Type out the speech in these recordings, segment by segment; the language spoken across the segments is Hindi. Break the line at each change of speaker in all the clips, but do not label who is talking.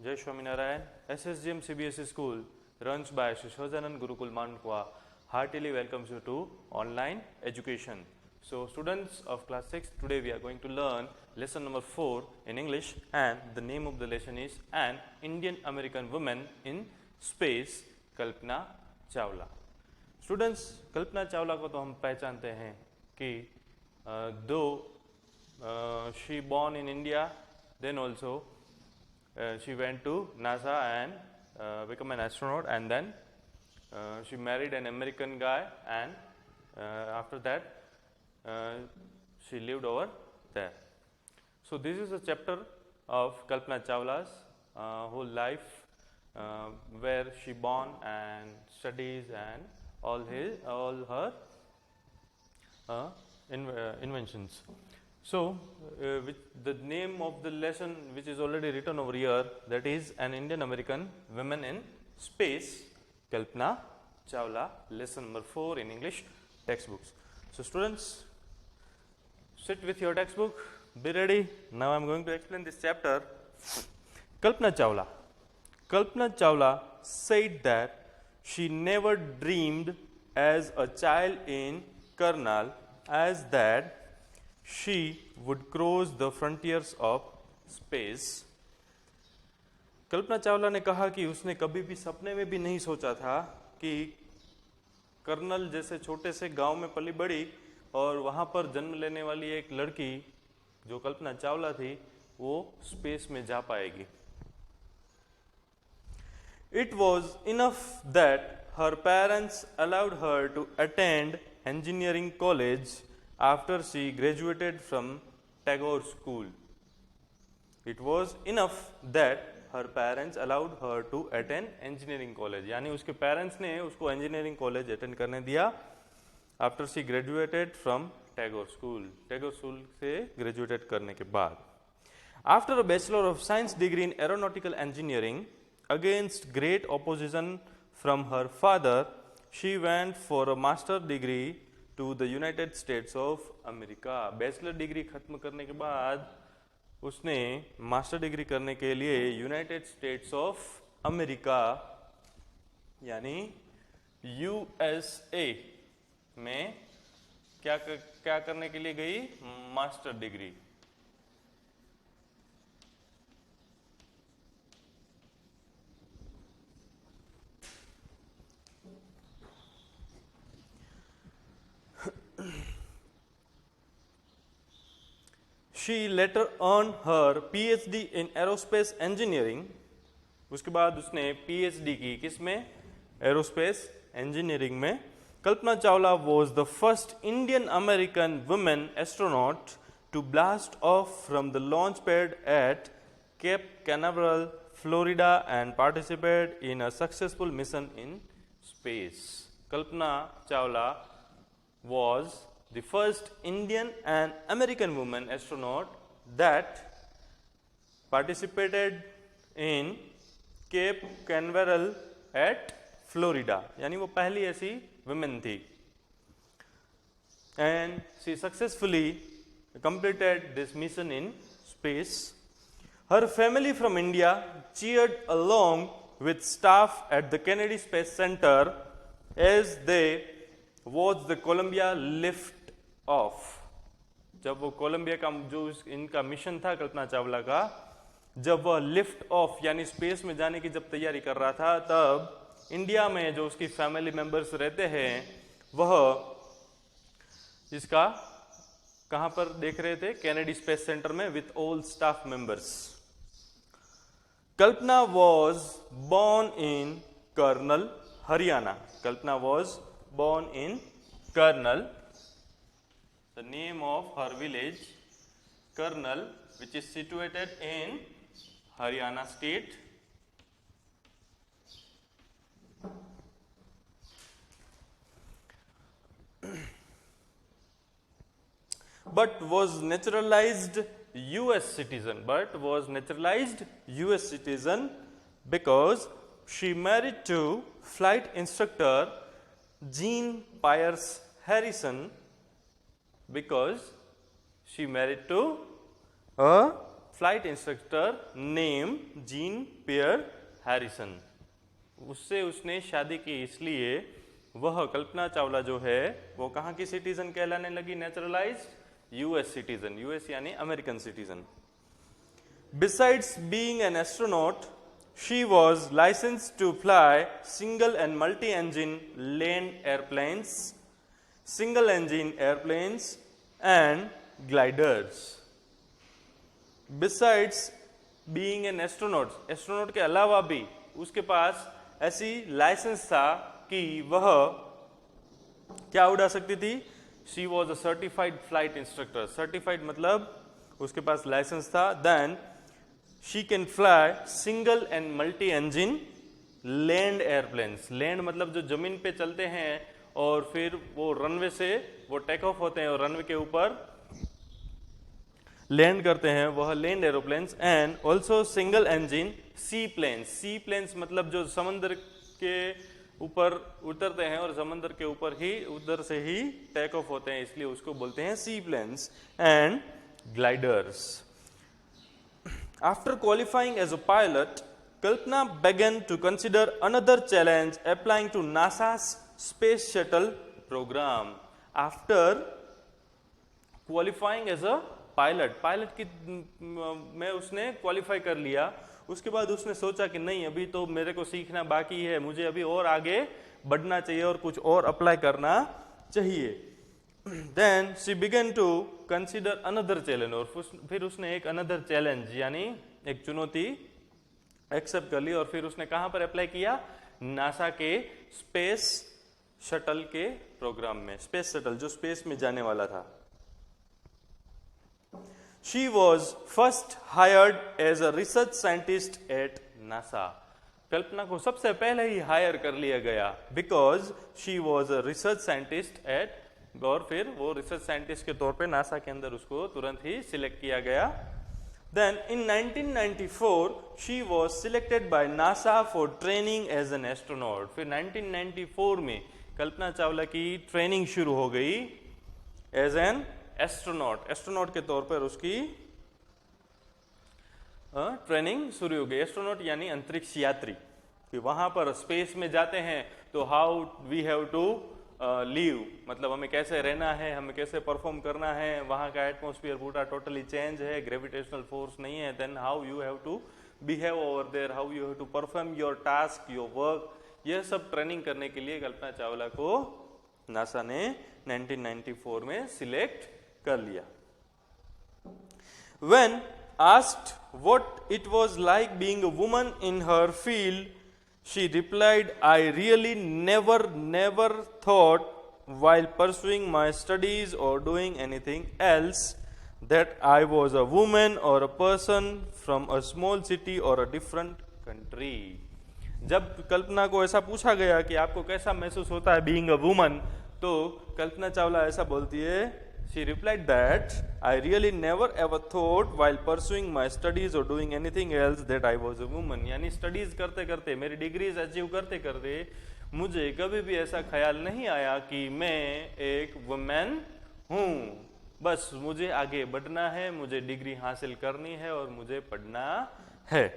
Jai Swaminarayan. SSGM CBSE School, runs by Shri Sahajanand Gurukul Mandkwa, heartily welcomes you to online education. So, students of class 6, today we are going to learn lesson number 4 in English, and the name of the lesson is An Indian American Woman in Space, Kalpana Chawla. Students, Kalpana Chawla को तो हम पहचानते हैं कि though she born in India, then also she went to NASA and become an astronaut, and then she married an American guy, and after that she lived over there. So this is a chapter of Kalpana Chawla's whole life, where she born and studies and all her inventions. So with the name of the lesson, which is already written over here, that is An Indian American Women in Space, Kalpana Chawla, lesson number 4 in English textbooks. So students, sit with your textbook, be ready. Now I am going to explain this chapter. Kalpana Chawla. Kalpana Chawla said that she never dreamed as a child in Karnal as that she would cross the frontiers of space. Kalpana Chawla ने कहा कि उसने कभी भी सपने में भी नहीं सोचा था कि कर्नल जैसे छोटे से गांव में पली बड़ी और वहां पर जन्म लेने वाली एक लड़की जो कल्पना चावला थी वो स्पेस में जा पाएगी. It was enough that her parents allowed her to attend engineering college after she graduated from Tagore School. It was enough that her parents allowed her to attend engineering college. यानी उसके parents ने उसको engineering college attend करने दिया after she graduated from Tagore School. Tagore School से graduated करने के बाद. After a Bachelor of Science degree in Aeronautical Engineering, against great opposition from her father, she went for a master degree to the United States of America. Bachelor degree खत्म करने के बाद उसने मास्टर डिग्री करने के लिए यूनाइटेड स्टेट्स ऑफ अमेरिका यानी USA में क्या करने के लिए गई? Master degree. She later earned her PhD in aerospace engineering. उसके बाद उसने PhD की किसमें? Aerospace engineering में. Kalpana Chawla was the first Indian American woman astronaut to blast off from the launch pad at Cape Canaveral, Florida, and participate in a successful mission in space. Kalpana Chawla was the first Indian and American woman astronaut that participated in Cape Canaveral at Florida. यानी वो पहली ऐसी women थी. And she successfully completed this mission in space. Her family from India cheered along with staff at the Kennedy Space Center as they watched the Columbia lift off. जब वो कोलंबिया का जो इनका मिशन था कल्पना चावला का, जब वह लिफ्ट ऑफ यानी स्पेस में जाने की जब तैयारी कर रहा था, तब इंडिया में जो उसकी फैमिली मेंबर्स रहते हैं वह इसका कहां पर देख रहे थे? कैनेडी स्पेस सेंटर में with all staff members. Kalpana was born in Karnal, Haryana. Kalpana was born in Karnal. The name of her village, Karnal, which is situated in Haryana state. But was naturalized US citizen. Because she married to flight instructor Jean Pierce Harrison. Because she married to a flight instructor named Jean Pierre Harrison. उससे उसने शादी की, इसलिए वह कल्पना चावला जो है वो कहाँ की सिटीजन कहलाने लगी? नेचुरलाइज्ड यूएस सिटीजन, यूएस यानी American citizen. Besides being an astronaut, she was licensed to fly single and multi-engine land airplanes, single-engine airplanes and gliders. Besides being an astronaut, astronaut के अलावा भी उसके पास ऐसी लाइसेंस था कि वह क्या उड़ा सकती थी? She was a certified flight instructor. Certified मतलब उसके पास लाइसेंस था. Then she can fly single and multi-engine land airplanes. Land मतलब जो जमीन पे चलते हैं और फिर वो रनवे से वो टेक ऑफ होते हैं और रनवे के ऊपर लैंड करते हैं, वह land aeroplanes. And also single engine sea planes. Sea planes मतलब जो समंदर के ऊपर उतरते हैं और समंदर के ऊपर ही उधर से ही टेक ऑफ होते हैं, इसलिए उसको बोलते हैं seaplanes. And gliders. After qualifying as a pilot, Kalpana began to consider another challenge applying to NASA's Space Shuttle program. After qualifying as a pilot की में उसने क्वालिफाई कर लिया. उसके बाद उसने सोचा कि नहीं, अभी तो मेरे को सीखना बाकी है, मुझे अभी और आगे बढ़ना चाहिए और कुछ और अप्लाई करना चाहिए. Then she began to consider another challenge. और फिर उसने एक another challenge यानी एक चुनौती एक्सेप्ट कर ली और फिर उसने कहां पर अप्लाई किया? नासा के स्पेस शटल के प्रोग्राम में. स्पेस शटल जो स्पेस में जाने वाला था. She was first hired as a research scientist at NASA. कल्पना को सबसे पहले ही हायर कर लिया गया because she was a research scientist at, और फिर वो रिसर्च साइंटिस्ट के तौर पे नासा के अंदर उसको तुरंत ही सिलेक्ट किया गया. Then in 1994 she was selected by NASA for training as an astronaut. फिर 1994 में कल्पना चावला की ट्रेनिंग शुरू हो गई एज एन एस्ट्रोनॉट. एस्ट्रोनॉट के तौर पर उसकी ट्रेनिंग शुरू हो गई. एस्ट्रोनॉट यानी अंतरिक्ष यात्री. कि वहां पर स्पेस में जाते हैं तो how we have to live, मतलब हमें कैसे रहना है, हमें कैसे परफॉर्म करना है. वहाँ का एटमॉस्फेयर पूरा टोटली चेंज है, ग्रेविटेशनल फोर्स नहीं है. Then how you have to behave over there, how you have to perform your task, your work. यह सब ट्रेनिंग करने के लिए कल्पना चावला को नासा ने 1994 में सिलेक्ट कर लिया. When asked what it was like being a woman in her field, she replied, I really never thought while pursuing my studies or doing anything else that I was a woman or a person from a small city or a different country. जब कल्पना को ऐसा पूछा गया कि आपको कैसा महसूस होता है being a woman, तो कल्पना चावला ऐसा बोलती है, she replied that I really never ever thought while pursuing my studies or doing anything else that I was a woman. यानी स्टडीज करते करते, मेरी डिग्रीज अचीव करते करते मुझे कभी भी ऐसा ख्याल नहीं आया कि मैं एक वुमेन हूँ. बस मुझे आगे बढ़ना है, मुझे डिग्री हासिल करनी है और मुझे पढ़ना है.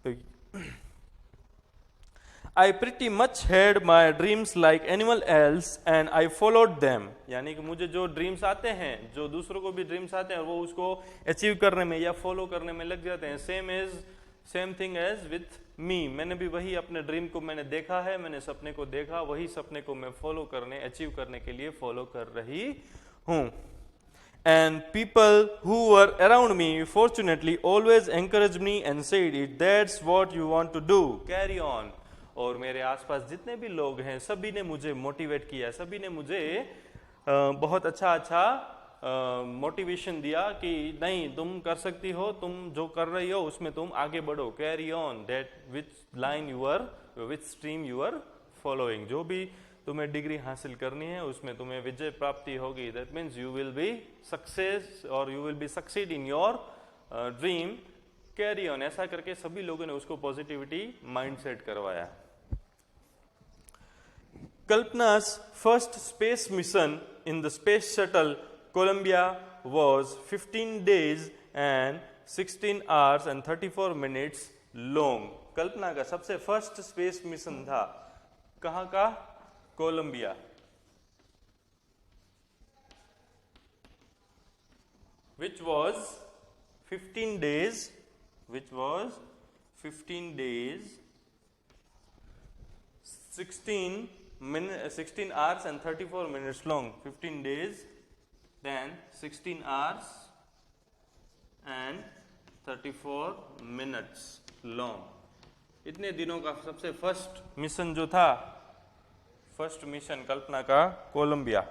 तो I pretty much had my dreams like anyone else and I followed them. यानी कि मुझे जो ड्रीम्स आते हैं, जो दूसरों को भी ड्रीम्स आते हैं और वो उसको अचीव करने में या फॉलो करने में लग जाते हैं. Same thing as with me. मैंने भी वही अपने ड्रीम को मैंने देखा है, मैंने सपने को देखा, वही सपने को मैं फॉलो करने, अचीव करने के लिए फॉलो कर रही हूँ. And people who were around me fortunately always encouraged me and said, that's what you want to do, carry on. और मेरे आसपास जितने भी लोग हैं सभी ने मुझे मोटिवेट किया, सभी ने मुझे बहुत अच्छा मोटिवेशन दिया कि नहीं, तुम कर सकती हो, तुम जो कर रही हो उसमें तुम आगे बढ़ो, carry on, that which line you are, which stream you are following. जो भी तुम्हें डिग्री हासिल करनी है उसमें तुम्हें विजय प्राप्ति होगी. That means you will be success और you will be succeed in your dream, carry on. ऐसा करके सभी लोगों ने उसको पॉजिटिविटी माइंड सेट करवाया. Kalpana's first space mission in the space shuttle Columbia was 15 days and 16 hours and 34 minutes long. कल्पना का सबसे फर्स्ट स्पेस मिशन था कहाँ का? Colombia. which was 15 days, 16 hours and 34 minutes long. 15 days, then 16 hours and 34 minutes long. इतने दिनों का सबसे फर्स्ट मिशन जो था, फर्स्ट मिशन कल्पना का Colombia.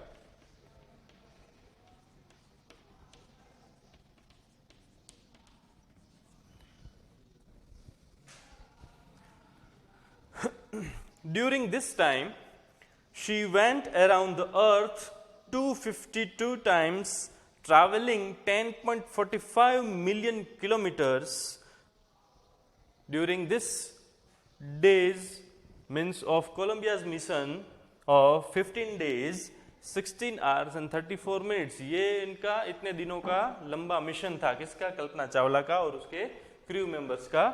During this time, she went around the earth 252 times, traveling 10.45 million kilometers. During this days, means of Columbia's mission of 15 days, 16 hours and 34 minutes. ये इनका इतने दिनों का लंबा मिशन था. किसका? कल्पना चावला का और उसके क्रू मेंबर्स का.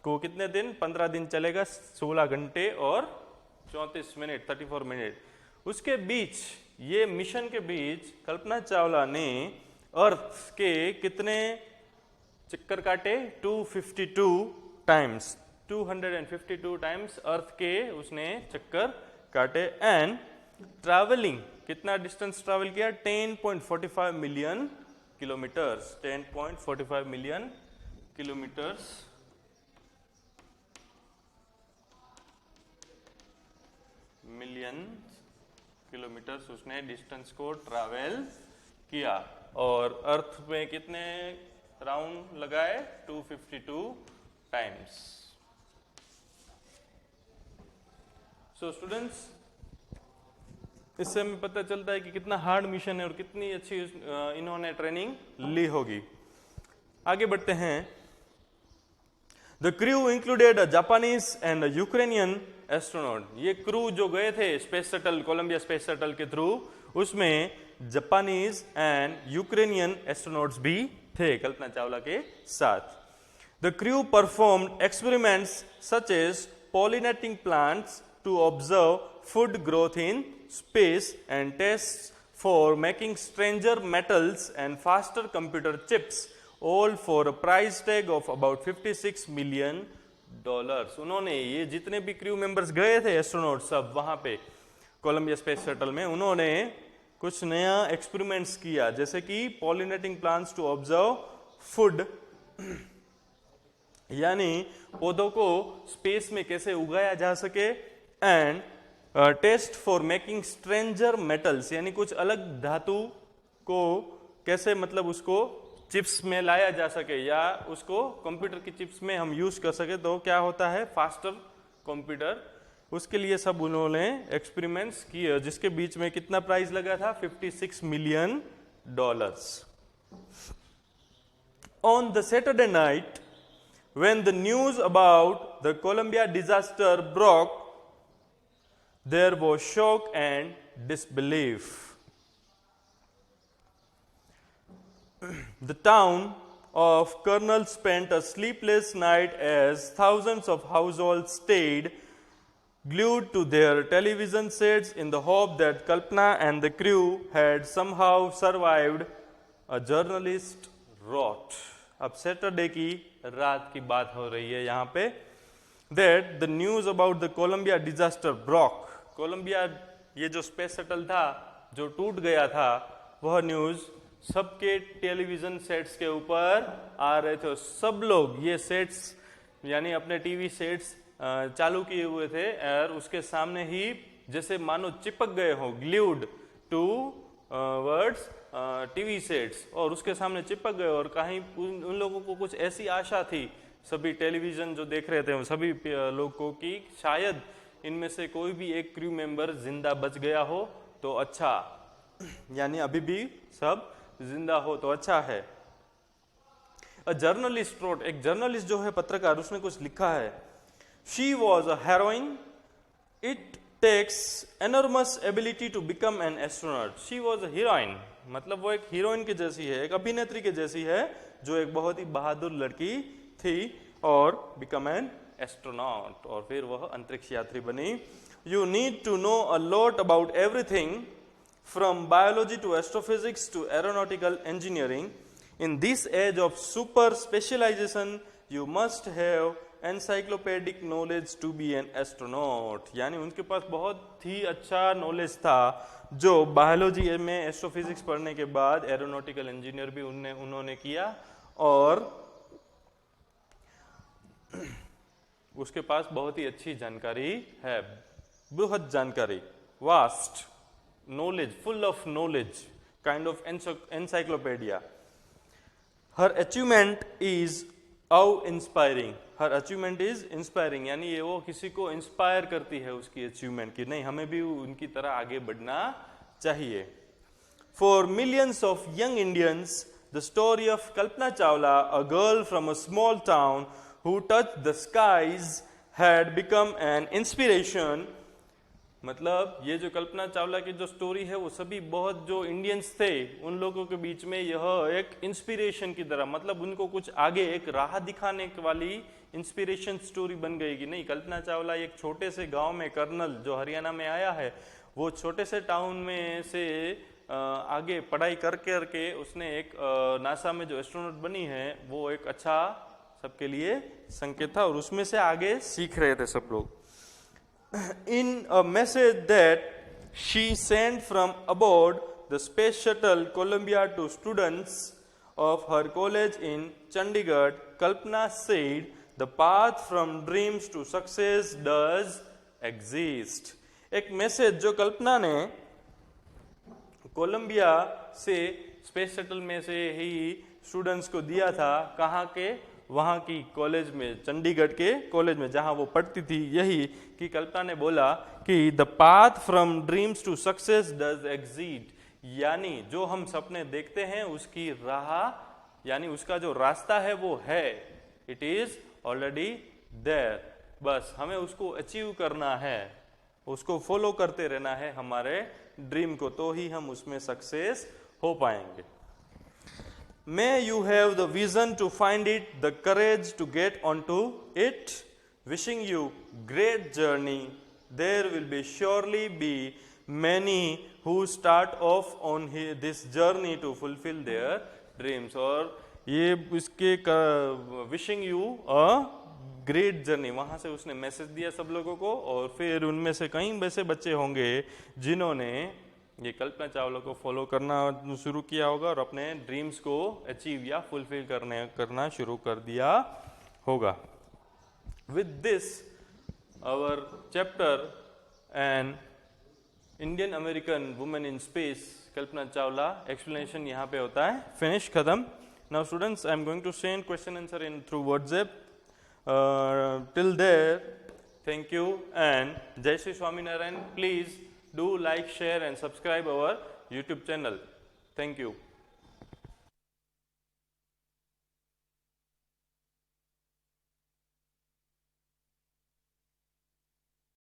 को कितने दिन? 15 दिन चलेगा, 16 घंटे और 34 मिनट, 34 मिनट. उसके बीच, ये मिशन के बीच कल्पना चावला ने अर्थ के कितने चक्कर काटे? 252 टाइम्स, 252 टाइम्स अर्थ के उसने चक्कर काटे. एंड ट्रैवलिंग, कितना डिस्टेंस ट्रैवल किया? 10.45 million kilometres. 10.45 million kilometres. Million kilometres उसने डिस्टेंस को ट्रैवल किया. और अर्थ में कितने राउंड लगाए? 252 टाइम्स. सो स्टूडेंट्स, इससे हमें पता चलता है कि कितना हार्ड मिशन है और कितनी अच्छी इन्होंने ट्रेनिंग ली होगी. आगे बढ़ते हैं. The crew included a Japanese and a Ukrainian astronaut. ये क्रू जो गए थे space shuttle, Columbia space shuttle के थ्रू, उसमें जापानीज एंड यूक्रेनियन एस्ट्रोनॉट्स भी थे कल्पना चावला के साथ. The crew performed experiments such as pollinating plants to observe food growth in space and tests for making stranger metals and faster computer chips, all for a price tag of about $56 million. उन्होंने ये जितने भी क्रू मेंबर्स गए थे एस्ट्रोनॉट सब वहां पे कोलंबिया स्पेस शटल में, उन्होंने कुछ नया एक्सपेरिमेंट्स किया, जैसे कि pollinating plants to observe food, यानी पौधों को स्पेस में कैसे उगाया जा सके. And test for making stranger metals, यानी कुछ अलग धातु को कैसे मतलब उसको चिप्स में लाया जा सके या उसको कंप्यूटर की चिप्स में हम यूज कर सके, तो क्या होता है? Faster computer. उसके लिए सब उन्होंने एक्सपेरिमेंट्स किए, जिसके बीच में कितना प्राइस लगा था? $56 million. On the Saturday night, when the news about the Columbia disaster broke, there was shock and disbelief. The town of Kernel spent a sleepless night as thousands of households stayed glued to their television sets in the hope that Kalpana and the crew had somehow survived. A journalist wrote. अब सैटरडे की रात की बात हो रही है यहाँ पे. That the news about the Columbia disaster broke. Columbia ये जो स्पेस शटल था जो टूट गया था, वह न्यूज सबके टेलीविजन सेट्स के ऊपर आ रहे थे. सब लोग ये सेट्स यानी अपने टीवी सेट्स चालू किए हुए थे और उसके सामने ही जैसे मानो चिपक गए हो, glued towards TV sets, और उसके सामने चिपक गए. और कहीं उन लोगों को कुछ ऐसी आशा थी, सभी टेलीविजन जो देख रहे थे सभी लोगों की, शायद इनमें से कोई भी एक क्रू मेंबर जिंदा बच गया हो तो अच्छा, यानी अभी भी सब जिंदा हो तो अच्छा है. अ जर्नलिस्ट रोट, एक जर्नलिस्ट जो है पत्रकार, उसने कुछ लिखा है. She was a heroine, it takes enormous ability to become an astronaut. She was a heroine, मतलब वो एक हीरोइन के जैसी है, एक अभिनेत्री के जैसी है, जो एक बहुत ही बहादुर लड़की थी और बिकम एन एस्ट्रोनॉट, और फिर वह अंतरिक्ष यात्री बनी। You need to know a lot about everything from biology to astrophysics to aeronautical engineering. In this age of super specialization, you must have encyclopedic knowledge to be an astronaut. यानी उनके पास बहुत ही अच्छा नॉलेज था जो बायोलॉजी में एस्ट्रोफिजिक्स पढ़ने के बाद एरोनॉटिकल इंजीनियर भी उन्होंने किया, और उसके पास बहुत ही अच्छी जानकारी है, बहुत जानकारी, vast knowledge, full of knowledge, kind of encyclopedia. Her achievement is awe-inspiring. Her achievement is inspiring, यानी ये वो किसी को इंस्पायर करती है उसकी अचीवमेंट की, नहीं हमें भी उनकी तरह आगे बढ़ना चाहिए. For millions of young Indians, the story of Kalpana Chawla, a girl from a small town who touched the skies, had become an inspiration. मतलब ये जो कल्पना चावला की जो स्टोरी है वो सभी बहुत जो इंडियंस थे उन लोगों के बीच में यह एक इंस्पिरेशन की तरह, मतलब उनको कुछ आगे एक राह दिखाने वाली इंस्पिरेशन स्टोरी बन गई कि नहीं, कल्पना चावला एक छोटे से गांव में, कर्नल जो हरियाणा में आया है, वो छोटे से टाउन में से आगे पढ़ाई करके उसने एक नासा में जो एस्ट्रोनॉट बनी है वो एक अच्छा सबके लिए संकेत था, और उसमें से आगे सीख रहे थे सब लोग. In a message that she sent from aboard the space shuttle Columbia to students of her college in Chandigarh, Kalpana said, "The path from dreams to success does exist." एक मैसेज जो कल्पना ने कोलंबिया से स्पेस शटल में से ही स्टूडेंट्स को दिया था, कहाँ के, वहाँ की कॉलेज में, चंडीगढ़ के कॉलेज में जहाँ वो पढ़ती थी, यही कि कल्पना ने बोला कि the path from dreams to success does exist, यानी जो हम सपने देखते हैं उसकी राह, यानी उसका जो रास्ता है वो है, इट इज ऑलरेडी देयर, बस हमें उसको अचीव करना है, उसको फॉलो करते रहना है हमारे ड्रीम को, तो ही हम उसमें सक्सेस हो पाएंगे. May you have the vision to find it, the courage to get onto it. Wishing you great journey. There will be surely be many who start off on this journey to fulfill their dreams. और ये इसके wishing you a great journey, वहां से उसने मैसेज दिया सब लोगों को, और फिर उनमें से कई वैसे बच्चे होंगे जिन्होंने ये कल्पना चावला को फॉलो करना शुरू किया होगा और अपने ड्रीम्स को अचीव या फुलफिल करना शुरू कर दिया होगा. With this our chapter and Indian American women in space Kalpana Chawla explanation यहाँ पे होता है फिनिश, खत्म. Now students, I am going to send question answer in through WhatsApp. Till there, thank you and जय Shri Swaminarayan. Please do like, share and subscribe our YouTube channel. Thank you.